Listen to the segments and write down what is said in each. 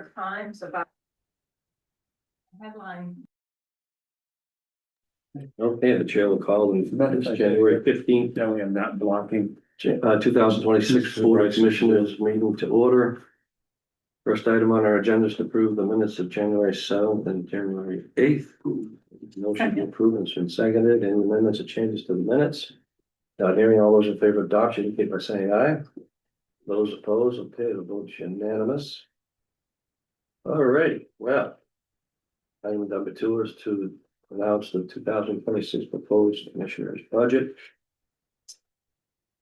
York Times about headline. Okay, the chair will call the minutes, January 15th, Now we have not blocking. 2026 Board of Commissioners meeting to order. First item on our agenda is to approve the minutes of January 7th and January 8th. Motion to approve has been seconded. Any amendments or changes to the minutes? Not hearing, all those in favor of adoption, indicate by saying aye. Those opposed, okay, the vote's unanimous. All right, well. Item number 2 is to announce the 2026 proposed commissioners budget.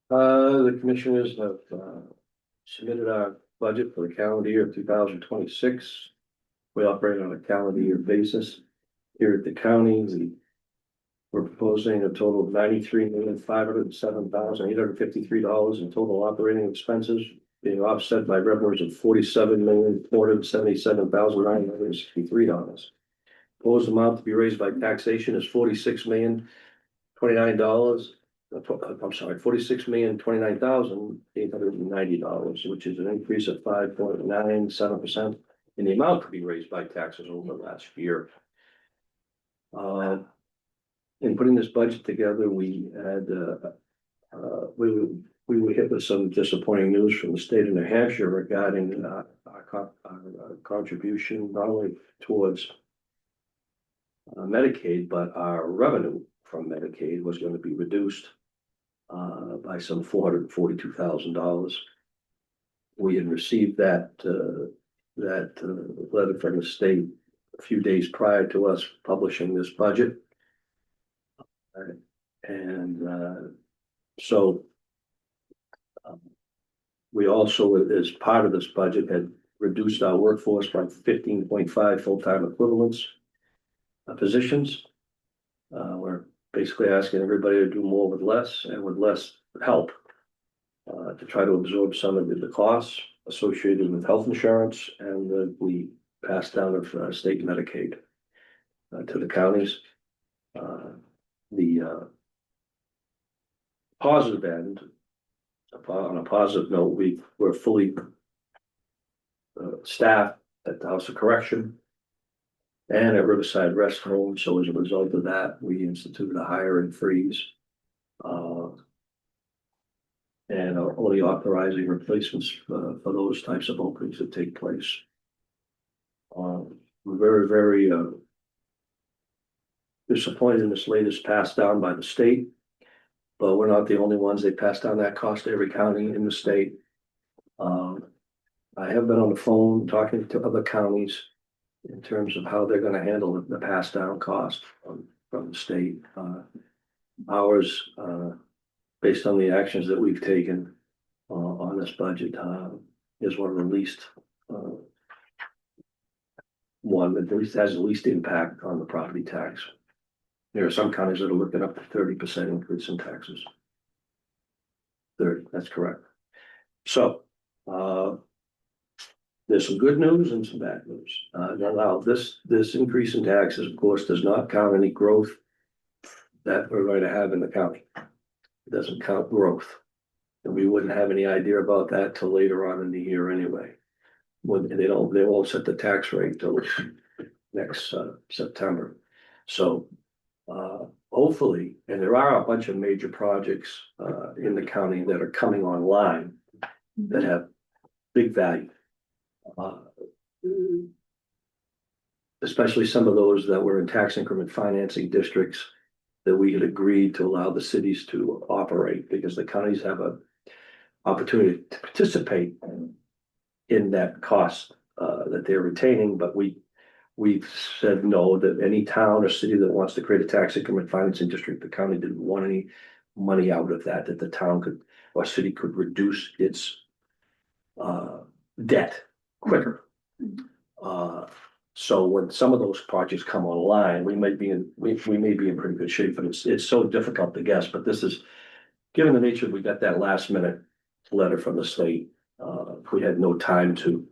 The commissioners have submitted our budget for the calendar year of 2026. We operate on a calendar year basis. Here at the county, we're proposing a total of $93,507,853 in total operating expenses, being offset by revenues of $47,477,963. Proposed amount to be raised by taxation is $46,029,890, which is an increase of 5.97% in the amount to be raised by taxes over last year. In putting this budget together, we had we were hit with some disappointing news from the state of New Hampshire regarding our contribution not only towards Medicaid, but our revenue from Medicaid was going to be reduced by some $442,000. We had received that letter from the state a few days prior to us publishing this budget. So we also, as part of this budget, had reduced our workforce by 15.5 full-time equivalents positions. We're basically asking everybody to do more with less and with less help to try to absorb some of the costs associated with health insurance, and we pass down of state Medicaid to the counties. The positive end, on a positive note, we're fully staffed at the House of Correction and at Riverside Rest Home. So as a result of that, we instituted a hiring freeze and are only authorizing replacements for those types of openings that take place. We're very, very disappointed in this latest pass down by the state, but we're not the only ones. They pass down that cost to every county in the state. I have been on the phone talking to other counties in terms of how they're going to handle the pass down cost from the state. Ours, based on the actions that we've taken on this budget, is one of the least one that at least has the least impact on the property tax. There are some counties that are looking up to 30% increase in taxes. 30, that's correct. So there's some good news and some bad news. Now this increase in taxes, of course, does not count any growth that we're going to have in the county. It doesn't count growth. And we wouldn't have any idea about that till later on in the year anyway. When they won't set the tax rate till next September. So hopefully, and there are a bunch of major projects in the county that are coming online that have big value. Especially some of those that were in tax increment financing districts that we had agreed to allow the cities to operate, because the counties have an opportunity to participate in that cost that they're retaining, but we've said no, that any town or city that wants to create a tax increment financing district, the county didn't want any money out of that the town could or city could reduce its debt quicker. So when some of those projects come online, we may be in pretty good shape, but it's so difficult to guess. But this is, given the nature, we got that last minute letter from the state. We had no time to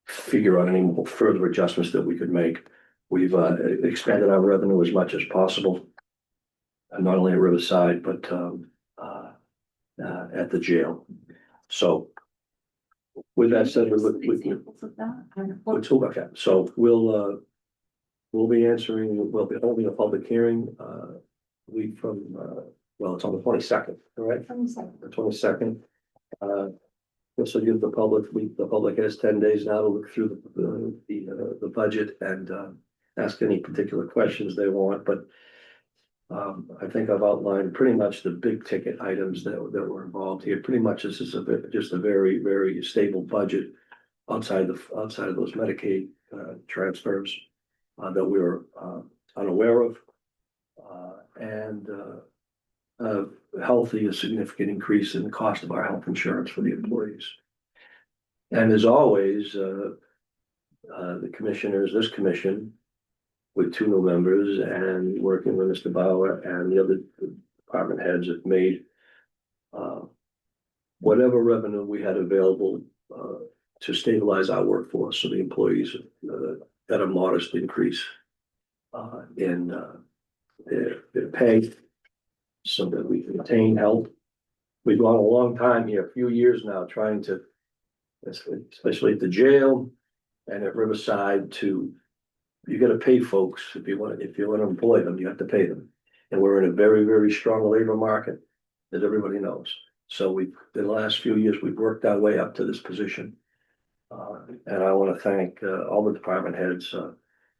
figure out any more further adjustments that we could make. We've expanded our revenue as much as possible, and not only at Riverside, but at the jail. So with that said, okay, so we'll be answering, we'll be holding a public hearing, week from, well, it's on the 22nd, correct? The 22nd. This will give the public has 10 days now to look through the budget and, ask any particular questions they want, but I think I've outlined pretty much the big ticket items that were involved here. Pretty much this is just a very, very stable budget outside of those Medicaid transfers that we were unaware of. And a healthy, a significant increase in the cost of our health insurance for the employees. And as always, the commissioners, this commission, with 2 new members and working with Mr. Bauer and the other department heads have made whatever revenue we had available to stabilize our workforce, so the employees got a modest increase in their pay so that we can attain help. We've gone a long time here, a few years now, trying to, especially at the jail and at Riverside, you gotta pay folks if you want to employ them, you have to pay them. And we're in a very, very strong labor market, as everybody knows. So in the last few years, we've worked our way up to this position. And I want to thank all the department heads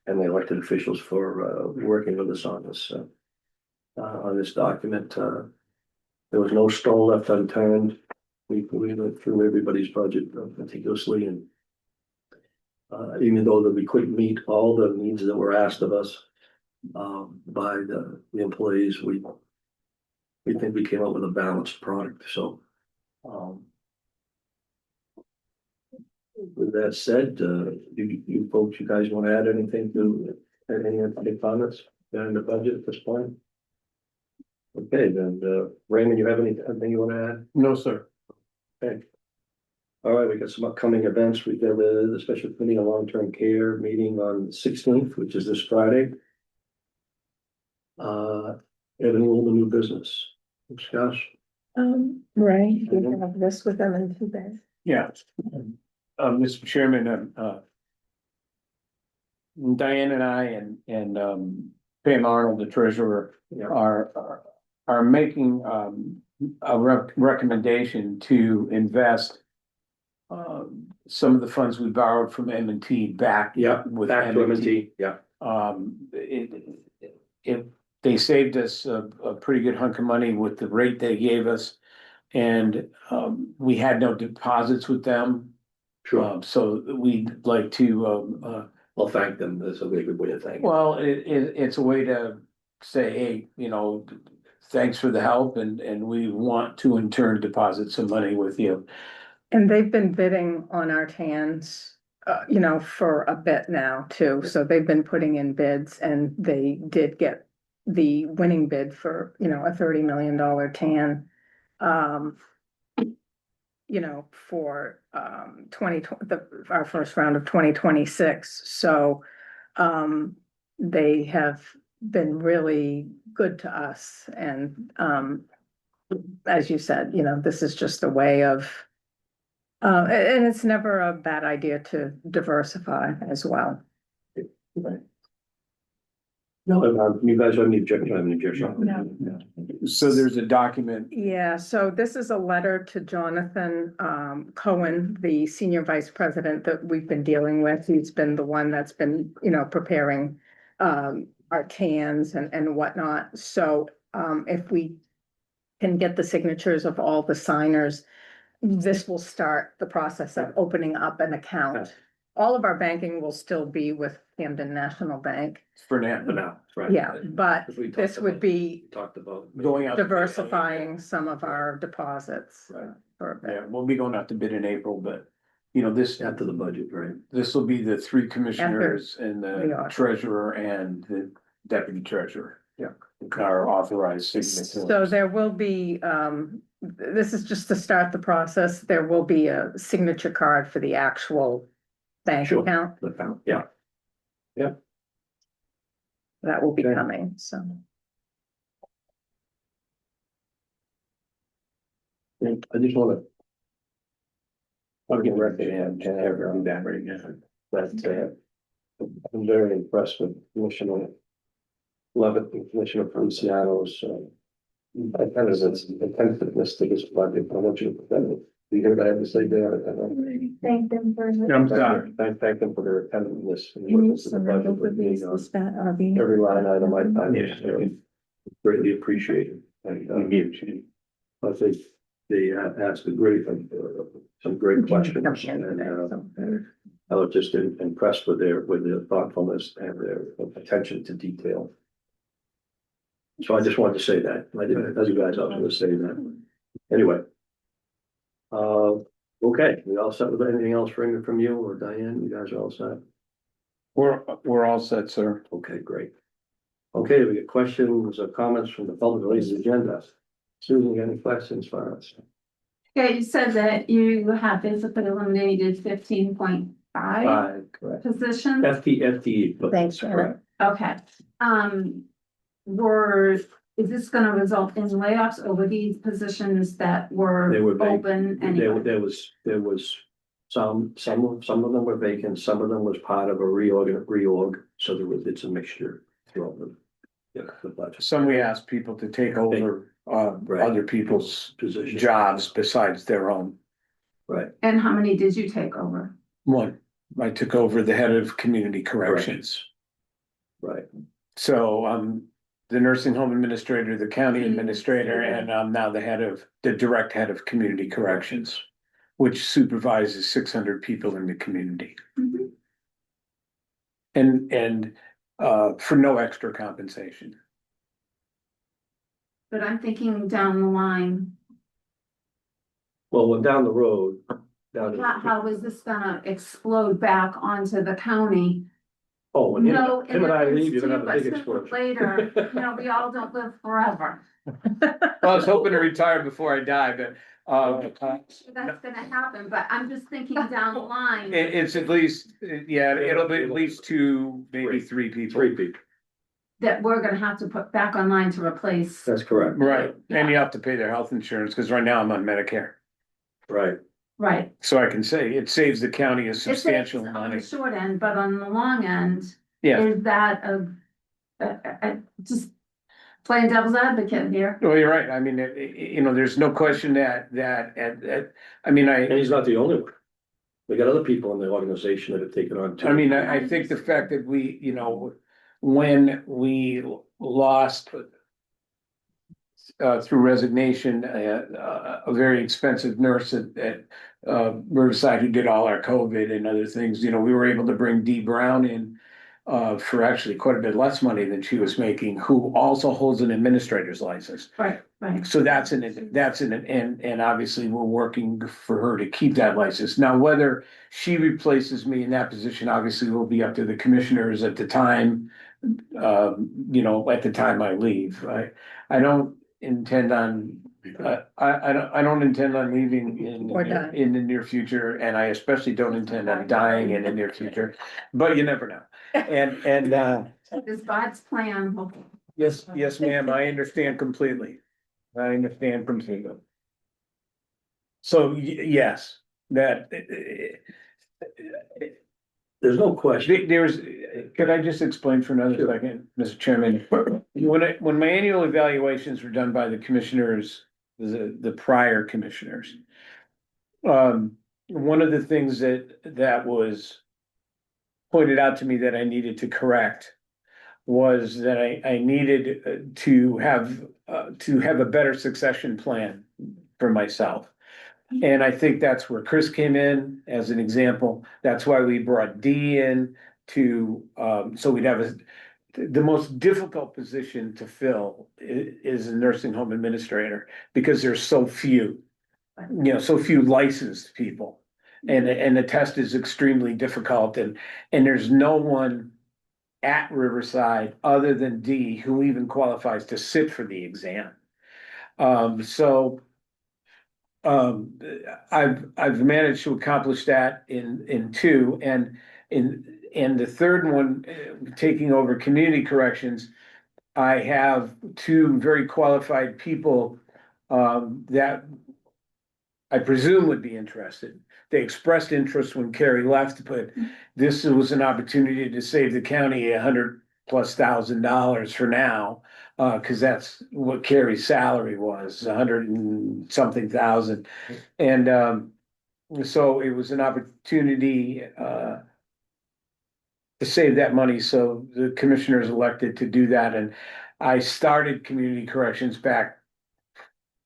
and the elected officials for working with us on this document. There was no stone left unturned. We went through everybody's budget meticulously, and even though that we couldn't meet all the needs that were asked of us by the employees, we think we came up with a balanced product. So with that said, you folks, you guys want to add anything to any comments in the budget at this point? Okay, then Raymond, you have anything you want to add? No, sir. Okay. All right, we got some upcoming events. We've got the special committee on long-term care meeting on the 16th, which is this Friday. Any old and new business? Discuss. Ray, you have this with them in 2 days. Yeah. Mr. Chairman, Diane and I and Pam Arnold, the treasurer, are making a recommendation to invest some of the funds we borrowed from M&T back. Yeah, with back to M&T. Yeah. They saved us a pretty good hunk of money with the rate they gave us, and we had no deposits with them. Sure. So we'd like to I'll thank them. That's a very good way to thank them. well, it's a way to say, hey, thanks for the help, and we want to in turn deposit some money with you. And they've been bidding on our TANs, for a bit now too. So they've been putting in bids, and they did get the winning bid for, a $30 million TAN. For 2020, our first round of 2026. So they have been really good to us. And as you said, this is just a way of, and it's never a bad idea to diversify as well. Right. No, you guys have any objection? No. So there's a document. Yeah, so this is a letter to Jonathan Cohen, the senior vice president that we've been dealing with. He's been the one that's been, preparing our TANs and whatnot. So if we can get the signatures of all the signers, this will start the process of opening up an account. All of our banking will still be with Camden National Bank. For now. For now, right. Yeah, but this would be Talked about Going out. diversifying some of our deposits. Right. For a bit. Yeah, we'll be going out to bid in April, but this after the budget, right? this will be the 3 commissioners and the the auditor. treasurer and the deputy treasurer. Yeah. Our authorized signatories. So there will be, this is just to start the process. There will be a signature card for the actual bank Sure. account. The account, yeah. Yeah. That will be Okay. coming, so. I just want to I'll get record and have her on that right now. But, I'm very impressed with Commissioner Levitt and Commissioner Feliciano's, attentiveness to this budget. I want you to put that, do you hear what I have to say there? Thank them for. I'm sorry. Thank them for their attentiveness. and Can you working through the budget with me on every line item I find greatly appreciated. And, I think they asked some great questions, and I was just impressed with their thoughtfulness and their attention to detail. So I just wanted to say that. I didn't, as you guys, I was going to say that. Anyway. Okay, we all set with anything else from you or Diane? You guys are all set? We're all set, sir. Okay, great. Okay, we get questions or comments from the public related agenda. Susan, you got any questions for us? Yeah, you said that you have basically eliminated 15.5 Correct. positions. FTE. but Thanks, correct. Okay, is this gonna result in layoffs over these positions that They were were vacant. open anyway? There was some of them were vacant, some of them was part of a reorg, so it's a mixture throughout the budget. Some we asked people to take over, Right. other people's Position. jobs besides their own. Right, And how many did you take over? One, I took over the head of community corrections. right. So I'm the nursing home administrator, the county administrator, and I'm now the direct head of community corrections, which supervises 600 people in the community. Mhm. And for no extra compensation. But I'm thinking down the line, Well, when down the road, down. how is this gonna explode back onto the county? Oh, when him No, him and I interference leave, you're gonna too, have a big but sooner or explosion. later, we all don't live forever. Well, I was hoping to retire before I die, but That's gonna happen, but I'm just thinking down the line. it's at least, yeah, it'll be at least two, maybe three people. Three people, That we're gonna have to put back online to replace. that's correct, Right, and you have to pay their health insurance, because right now I'm on Medicare. right. Right. So I can say it saves the county a It's substantial on money. the short end, but on the long end, Yeah, is that just playing devil's advocate here? well, you're right. I mean, there's no question that, I mean, And he's not the only one. We got other people in the organization that have taken on too. I think the fact that when we lost through resignation, a very expensive nurse at Riverside who did all our COVID and other things, we were able to bring Dee Brown in for actually quite a bit less money than she was making, who also holds an administrator's license. Right, right. So and obviously we're working for her to keep that license. Now, whether she replaces me in that position, obviously will be up to the commissioners at the time. At the time I leave, I don't intend on, I don't intend on leaving in the near future, and I especially don't intend on dying in the near future, but you never know. And This God's plan. yes, ma'am, I understand completely. I understand completely. So, yes, that, There's no question. could I just explain for another Sure. second, Mr. Chairman? When my annual evaluations were done by the commissioners, the prior commissioners. One of the things that was pointed out to me that I needed to correct was that I needed to have a better succession plan for myself. And I think that's where Chris came in as an example. That's why we brought Dee in so we'd have the most difficult position to fill is a nursing home administrator, because there's so few, so few licensed people. And the test is extremely difficult, and there's no one at Riverside other than Dee who even qualifies to sit for the exam. I've managed to accomplish that in two, and in the third one, taking over community corrections, I have two very qualified people that I presume would be interested. they expressed interest when Kerry left, but this was an opportunity to save the county $100,000+ for now. Cause that's what Kerry's salary was, 100 and something thousand. And, so it was an opportunity, to save that money, so the commissioners elected to do that, and I started community corrections back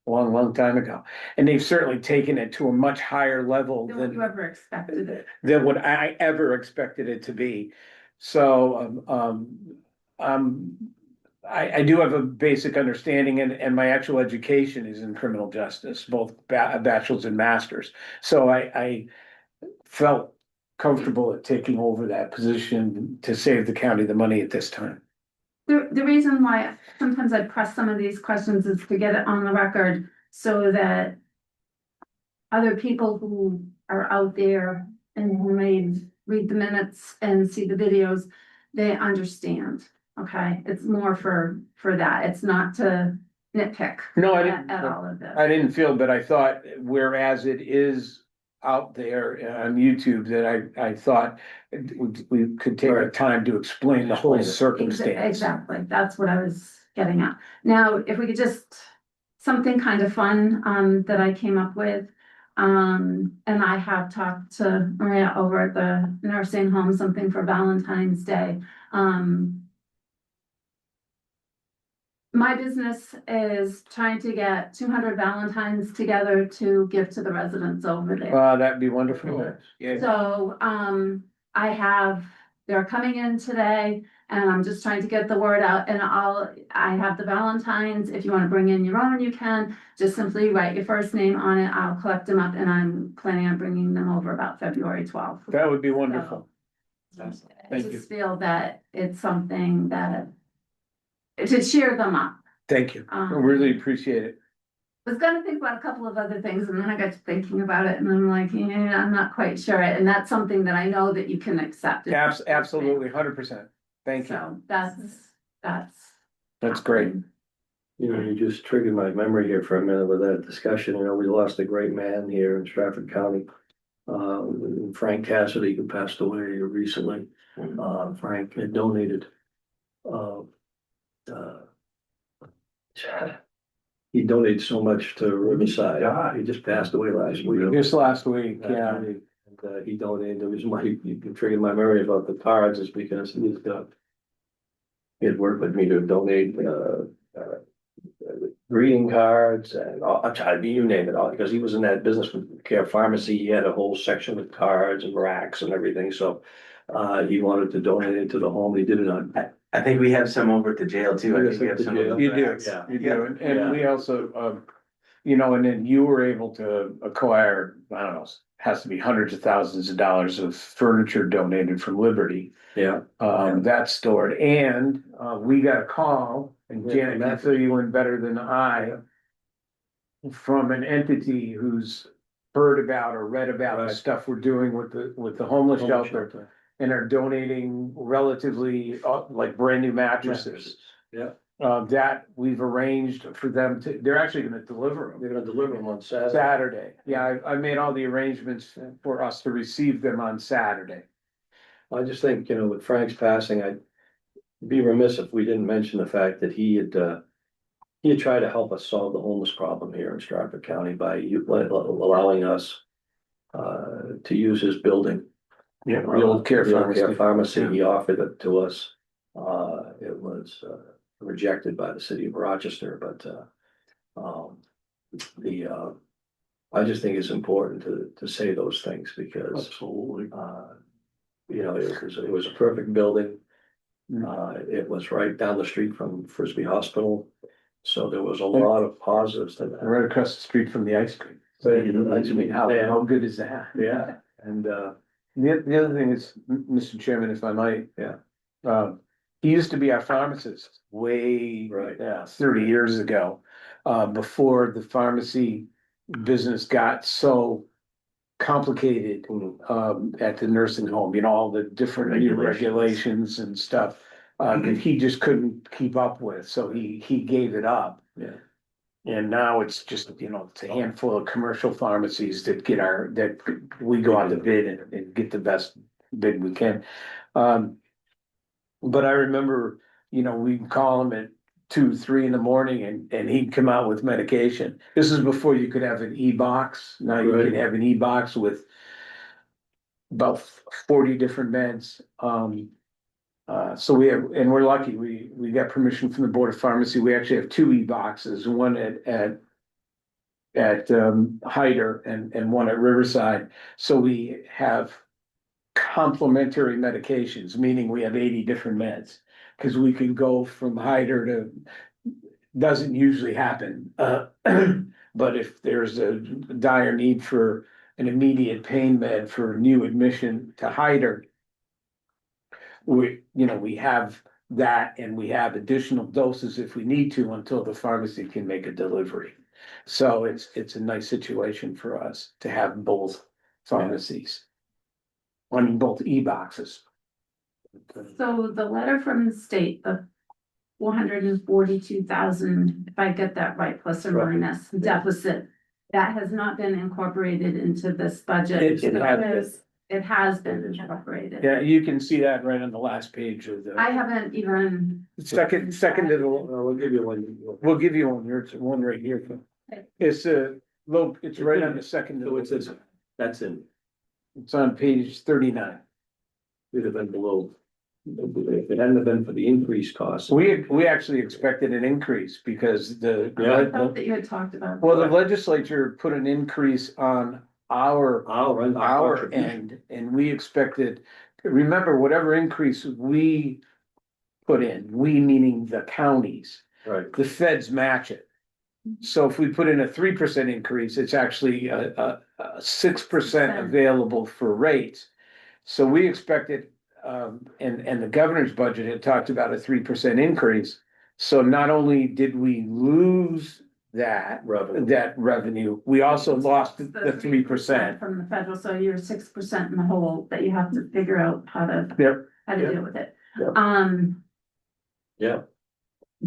a long, long time ago, and they've certainly taken it to a much higher level Than what you than ever expected it. what I ever expected it to be. So, I do have a basic understanding, and my actual education is in criminal justice, both bachelor's and master's. So I felt comfortable at taking over that position to save the county the money at this time. The reason why sometimes I press some of these questions is to get it on the record so that other people who are out there and who may read the minutes and see the videos, they understand, okay? It's more for that. It's not to nitpick No, I at didn't, all of this. I didn't feel, but I thought, whereas it is out there on YouTube, that I thought we could take the Right. time to explain the whole Explain it. circumstance. Exactly, that's what I was getting at. Now, if we could just, something kind of fun, that I came up with. And I have talked to Maria over at the nursing home, something for Valentine's Day. My business is trying to get 200 Valentines together to give to the residents over there. That'd be wonderful. Yeah, So, they're coming in today and I'm just trying to get the word out, and I have the Valentines. If you want to bring in your own, you can. Just simply write your first name on it. I'll collect them up, and I'm planning on bringing them over about February 12th. that would be wonderful. I Thank you. just feel that it's something that, to cheer them up. Thank you. I really appreciate it. I was gonna think about a couple of other things, and then I got to thinking about it, and I'm like, yeah, I'm not quite sure. And that's something that I know that you can accept. Absolutely, 100%. Thank you. So that's Great. You know, you just triggered my memory here for a minute with that discussion. You know, we lost a great man here in Strafford County. Frank Cassidy, who passed away recently. Frank had donated. He donated so much to Riverside. He just passed away last week. Just last week, yeah. And, he donated, the reason why you triggered my memory about the cards is because he had worked with me to donate, greeting cards and you name it all, because he was in that business with Care Pharmacy. He had a whole section with cards and racks and everything, so he wanted to donate it to the home. He did it on. I think we have some over at the jail too. I think we have some. of those You do, racks. Yeah. you do, and Yeah. we also, and then you were able to acquire, I don't know, has to be hundreds of thousands of dollars of furniture donated from Liberty. Yeah. That's stored, and, we got a call, and Yeah, Janet can fill you in better than I, from an entity who's heard about or read about the Right. stuff we're doing with the homeless shelter, and are donating relatively, like brand new mattresses. Yeah, That we've arranged for them to, they're actually gonna deliver they're them gonna deliver them on Saturday. Saturday. Yeah, I made all the arrangements for us to receive them on Saturday. I just think, with Frank's passing, I'd be remiss if we didn't mention the fact that he had tried to help us solve the homeless problem here in Strafford County by allowing us to use his building. Yeah, the old Care Pharmacy, Yeah. he offered it to us. It was rejected by the city of Rochester, but I just think it's important to say those things because Absolutely. it was a perfect building. It was right down the street from Frisbee Hospital, so there was a lot of positives to that. Right across the street from the ice cream. So, I mean, how good is that? Yeah, and The other thing is, Mr. Chairman, if I might. Yeah. He used to be our pharmacist way, Right. 30 years ago, before the pharmacy business got so complicated, at the nursing home, all the different new regulations and stuff, that he just couldn't keep up with, so he gave it up. Yeah. And now it's just, it's a handful of commercial pharmacies that that we go out to bid and get the best bid we can. But I remember, we'd call him at 2, 3 in the morning and he'd come out with medication. This is before you could have an e-box. Now you Right. can have an e-box with about 40 different meds. So we're lucky, we got permission from the Board of Pharmacy. We actually have 2 e-boxes, one at Hyder and one at Riverside. So we have complementary medications, meaning we have 80 different meds. Cause we can go from Hyder to, doesn't usually happen. But if there's a dire need for an immediate pain med for new admission to Hyder, we have that and we have additional doses if we need to until the pharmacy can make a delivery. So it's a nice situation for us to have both pharmacies. I mean, both e-boxes. So the letter from the state, the 442,000, if I get that right, plus or Right. minus deficit, that has not been incorporated into this budget. It has been. It has been incorporated. Yeah, you can see that right on the last page of I the haven't even, second to the, We'll give you one. we'll give you one, there's one right here. It's it's right on the second. So it says, that's in, It's on page 39. we'd have been below. If it hadn't have been for the increased costs. We actually expected an increase because I thought that you had talked about. well, the legislature put an increase on our Our end, and we expected, remember, whatever increase we put in, we meaning the counties, Right, the feds match it. So if we put in a 3% increase, it's actually a 6% available for rates. So we expected, and the governor's budget had talked about a 3% increase. So not only did we lose that revenue, we also lost the 3%. From the federal, so you're 6% in the hole that you have to figure out how to Yep. deal with it. Yep. Yeah,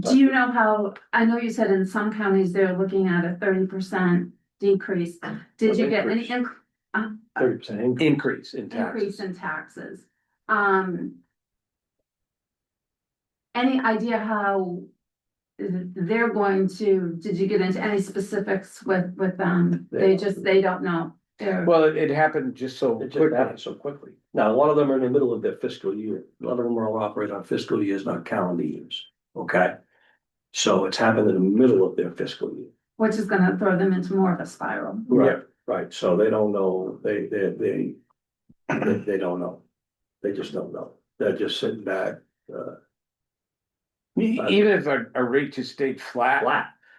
Do you know how, I know you said in some counties they're looking at a 30% decrease. Did you get any 30% Increase in increase taxes. in taxes? Any idea how they're going to, did you get into any specifics with them? They don't know. Well, it happened just so It just quickly. happened so quickly. Now, a lot of them are in the middle of their fiscal year. A lot of them are operating on fiscal years, not calendar years. Okay? So it's happened in the middle of their fiscal year. Which is gonna throw them into more of a spiral. Right, right. So they don't know, they don't know. They just don't know. They're just sitting back, Even if a rate just stayed flat,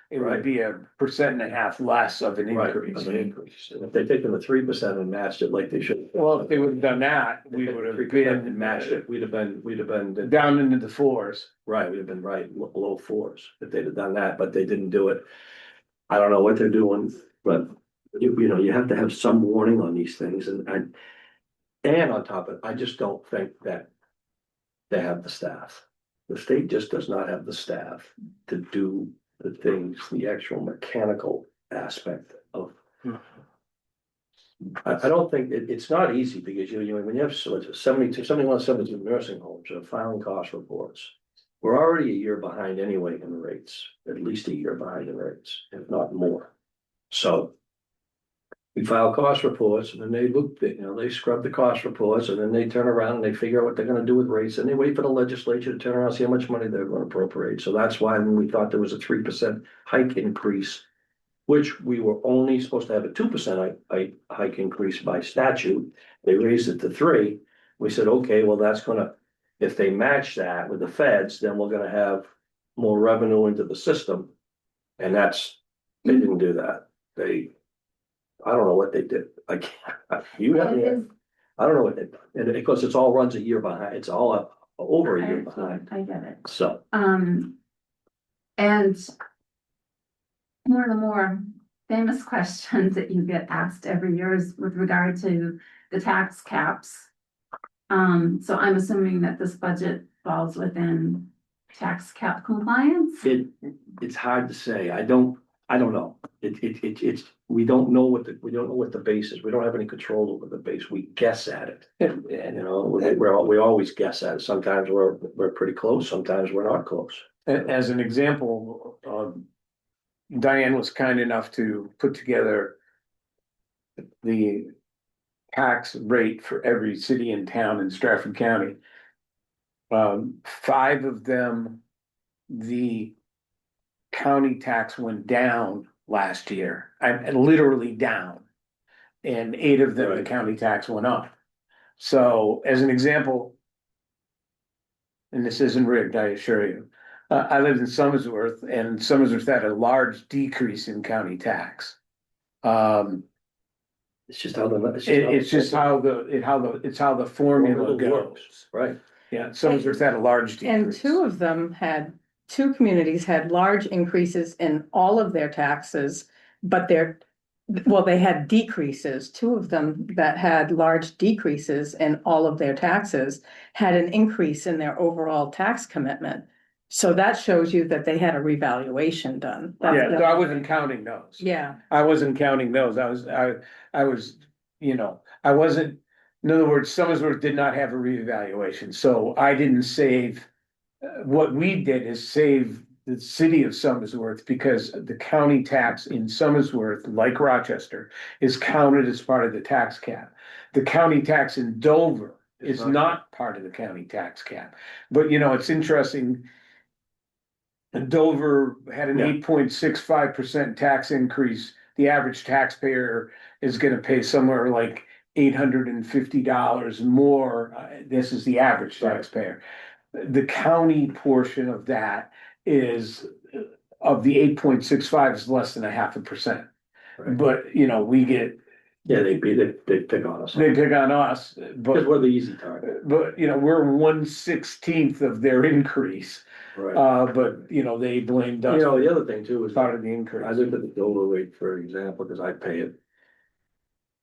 it would right. be 1.5% less of an right, increase. of an increase. And if they'd taken the 3% and matched it like they should. Well, if they would have done that, we would have 3% been and matched it, we'd have been. down into the 4s. Right, we'd have been right below 4s if they'd have done that, but they didn't do it. I don't know what they're doing, but you have to have some warning on these things and on top of it, I just don't think that they have the staff. The state just does not have the staff to do the things, the actual mechanical aspect of. I don't think it's not easy because when you have 71 nursing homes are filing cost reports. We're already a year behind anyway in the rates, at least a year behind in rates, if not more. So. We file cost reports and then they scrub the cost reports and then they turn around and they figure out what they're gonna do with rates and they wait for the legislature to turn around and see how much money they're gonna appropriate. So that's why when we thought there was a 3% hike increase, which we were only supposed to have a 2% hike increase by statute, they raised it to 3%. We said, okay, well, that's gonna, if they match that with the feds, then we're gonna have more revenue into the system. And they didn't do that. I don't know what they did. I can't, you have the, I don't know what they did. And because it's all runs a year behind, it's all up over a year behind. I get it. So, And one of the more famous questions that you get asked every year is with regard to the tax caps. So I'm assuming that this budget falls within tax cap compliance. it's hard to say. I don't I don't know. It's, we don't know what the base is. We don't have any control over the base. We guess at it. And, You know, we always guess at it. Sometimes we're pretty close, sometimes we're not close. as an example, Diane was kind enough to put together the tax rate for every city and town in Strafford County. 5 of them, the county tax went down last year, and literally down. And 8 of them, the Right. county tax went up. So as an example, and this isn't rigged, I assure you. I lived in Somersworth, and Somersworth had a large decrease in county tax. It's just how the. It's just how the formula goes. Right. Yeah, Somersworth had a large And decrease. two communities had large increases in all of their taxes, but they had decreases. 2 of them that had large decreases in all of their taxes had an increase in their overall tax commitment. So that shows you that they had a revaluation done. Yeah, so I wasn't counting those. Yeah, I wasn't counting those. I was, I wasn't, in other words, Somersworth did not have a reevaluation, so I didn't save. What we did is save the city of Somersworth because the county tax in Somersworth, like Rochester, is counted as part of the tax cap. The county tax in Dover is not part of the county tax cap. But it's interesting. Dover had an 8.65% tax increase. The average taxpayer is gonna pay somewhere like $850 more. This is the average taxpayer. The county portion of that is, of the 8.65 is less than 0.5%. Right. But, we get, Yeah, they pick on us. they pick on us, Because but, we're the easy target. we're 1/16 of their increase. Right. But, they blamed us. The other thing too is, Part of the I increase. looked at the Dover rate, for example, because I pay it.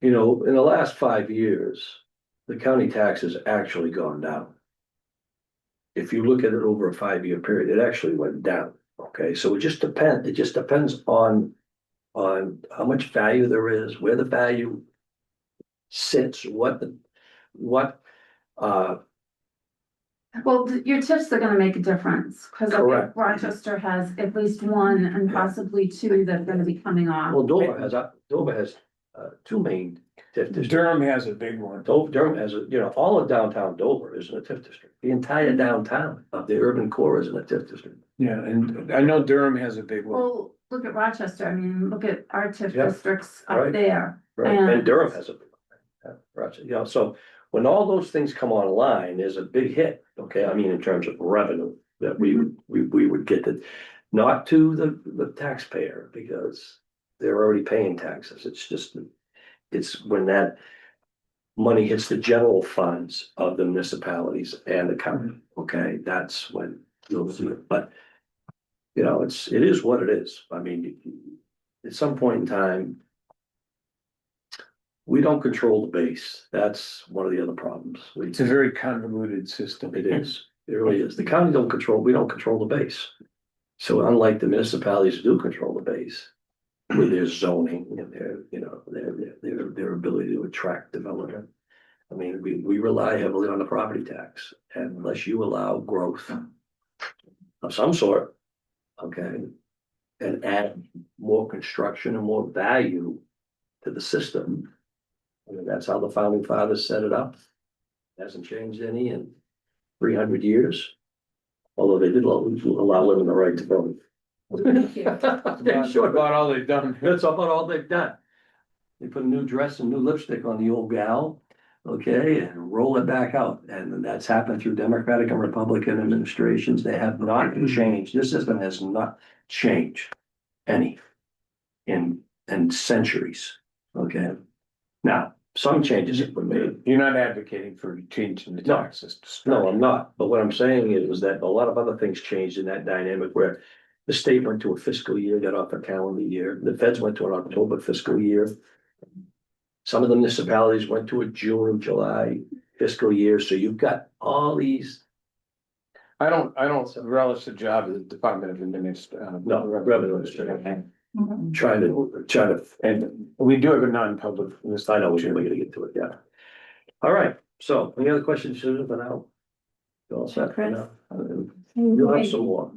In the last 5 years, the county tax has actually gone down. If you look at it over a 5-year period, it actually went down. Okay, so it just depends on how much value there is, where the value sits, Well, your tips are gonna make a difference, cause I think Correct. Rochester has at least 1 and possibly 2 that are gonna be coming off. well, Dover has 2 main TIF districts. Durham has a big one. Durham has all of downtown Dover is in a TIF district. The entire downtown of the urban core is in a TIF district. Yeah, and I know Durham has a big one. Well, look at Rochester, I mean, look at our TIF Yeah, districts up right. there. Right, and Durham has a big one. Right, so when all those things come online, there's a big hit, okay, I mean, in terms of revenue that we would get that. Not to the taxpayer, because they're already paying taxes, it's when that money hits the general funds of the municipalities and the county, okay, that's when you'll see it, but. It is what it is, I mean, at some point in time. We don't control the base, that's one of the other problems. It's a very convoluted system. It is, it really is, the county we don't control the base. So unlike the municipalities who do control the base. With their zoning and their ability to attract development. I mean, we rely heavily on the property tax, and unless you allow growth. Of some sort, okay, and add more construction and more value to the system. I mean, that's how the founding fathers set it up. Hasn't changed any in 300 years. Although they did allow women the right to vote. That's about all they've done. That's about all they've done. They put a new dress and new lipstick on the old gal, okay, and roll it back out. And that's happened through Democratic and Republican administrations. They have not changed. This system has not changed any in centuries, okay? Now, some changes have been made. You're not advocating for changing the tax system. No, I'm not. But what I'm saying is that a lot of other things changed in that dynamic where the state went to a fiscal year, got off a calendar year. The feds went to an October fiscal year. Some of the municipalities went to a June, July fiscal year. So you've got all these. I don't relish the job of the Department of Administration. No, revenue administration. trying to, And we do have a non-public. This I know we're gonna get to it, yeah. All right, so any other questions, Susan, for now? You all set for now? You'll have some more.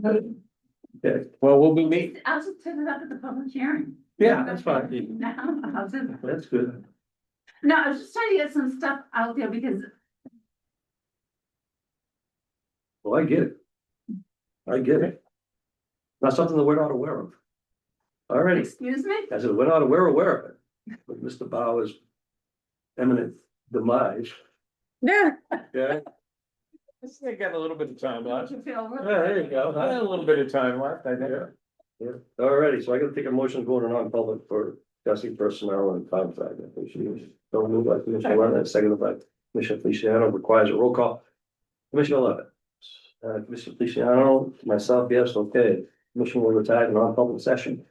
Okay, Well, we'll be meeting. I'll just put it up at the public hearing. yeah, that's fine. No, I'll just, That's good. no, I was just trying to get some stuff out there because Well, I get it. I get it. Not something that we're not aware of. All right, excuse me? I said, we're not aware of it, but Mr. Bauer's eminent demise. Yeah, Okay, I still got a little bit of time left. You feel yeah, there you go. I got a little bit of time left, I think. Yeah. Yeah, all righty, so I gotta take a motion going to non-public for discussing personnel and contract negotiations. Don't move by Commissioner Lennon, seconded by Commissioner Feliciano, requires a roll call. Commissioner Levitt. Commissioner Feliciano, myself, yes, okay. Commission will retire to non-public session.